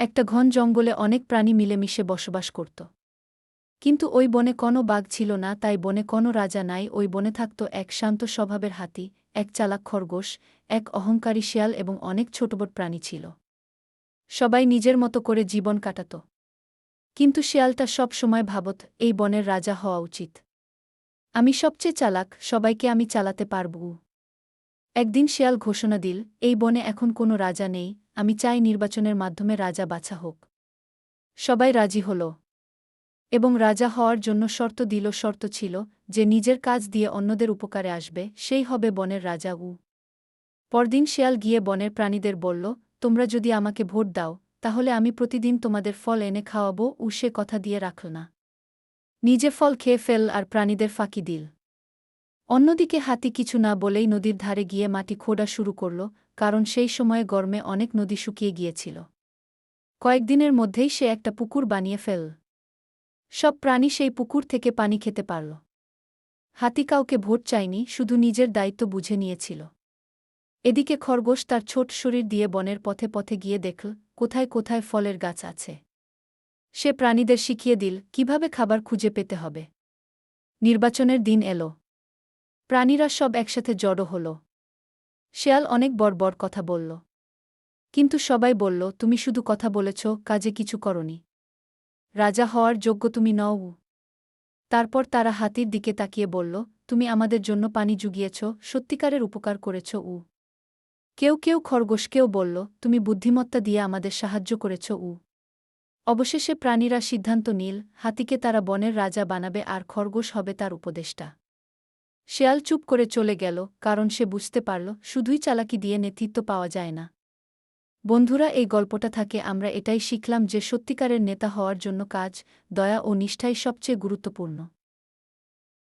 একটা ঘন জঙ্গলে অনেক প্রাণী মিলেমিশে বসবাস করত। কিন্তু ওই বনে কোনো বাঘ ছিল না, তাই বনে কোনো রাজা নাই। ওই বনে থাকত এক শান্ত স্বভাবের হাতি, এক চালাক খরগোশ, এক অহংকারী শিয়াল এবং অনেক ছোটবড় প্রাণী ছিল। সবাই নিজের মতো করে জীবন কাটাত। কিন্তু শিয়ালটা সব সময় ভাবত, এই বনের রাজা হওয়া উচিত। আমি সবচেয়ে চালাক, সবাইকে আমি চালাতে পারব। একদিন শিয়াল ঘোষণা দিল, এই বনে এখন কোনো রাজা নেই, আমি চাই নির্বাচনের মাধ্যমে রাজা বাছা হোক। সবাই রাজি হল এবং রাজা হওয়ার জন্য শর্ত দিল। শর্ত ছিল যে নিজের কাজ দিয়ে অন্যদের উপকারে আসবে সেই হবে বনের রাজা। পরদিন শিয়াল গিয়ে বনের প্রাণীদের বলল, তোমরা যদি আমাকে ভোট দাও তাহলে আমি প্রতিদিন তোমাদের ফল এনে খাওয়াবো। সে কথা দিয়ে রাখল না, নিজে ফল খেয়ে ফেল আর প্রাণীদের ফাঁকি দিল। অন্যদিকে হাতি কিছু না বলেই নদীর ধারে গিয়ে মাটি খোঁড়া শুরু করল, কারণ সেই সময়ে গরমে অনেক নদী শুকিয়ে গিয়েছিল। কয়েকদিনের মধ্যেই সে একটা পুকুর বানিয়ে ফেল। সব প্রাণী সেই পুকুর থেকে পানি খেতে পারল। হাতি কাউকে ভোট চায়নি, শুধু নিজের দায়িত্ব বুঝে নিয়েছিল। এদিকে খরগোশ তার ছোট শরীর দিয়ে বনের পথে পথে গিয়ে দেখল কোথায় কোথায় ফলের গাছ আছে। সে প্রাণীদের শিখিয়ে দিল কিভাবে খাবার খুঁজে পেতে হবে। নির্বাচনের দিন এল। প্রাণীরা সব একসাথে জড়ো হল। শেয়াল অনেক বড় বড় কথা বলল, কিন্তু সবাই বলল, তুমি শুধু কথা বলেছ, কাজে কিছু করনি। রাজা হওয়ার যোগ্য তুমি নও। তারপর তারা হাতির দিকে তাকিয়ে বলল, তুমি আমাদের জন্য পানি জুগিয়েছ, সত্যিকারের উপকার করেছ। কেউ কেউ খরগোশকেও বলল, তুমি বুদ্ধিমত্তা দিয়ে আমাদের সাহায্য করেছ। অবশেষে প্রাণীরা সিদ্ধান্ত নিল, হাতিকে তারা বনের রাজা বানাবে আর খরগোশ হবে তার উপদেষ্টা। শেয়াল চুপ করে চলে গেল, কারণ সে বুঝতে পারল শুধুই চালাকি দিয়ে নেতৃত্ব পাওয়া যায় না। বন্ধুরা, এই গল্পটা থেকে আমরা এটাই শিখলাম যে সত্যিকারের নেতা হওয়ার জন্য কাজ, দয়া ও নিষ্ঠাই সবচেয়ে গুরুত্বপূর্ণ।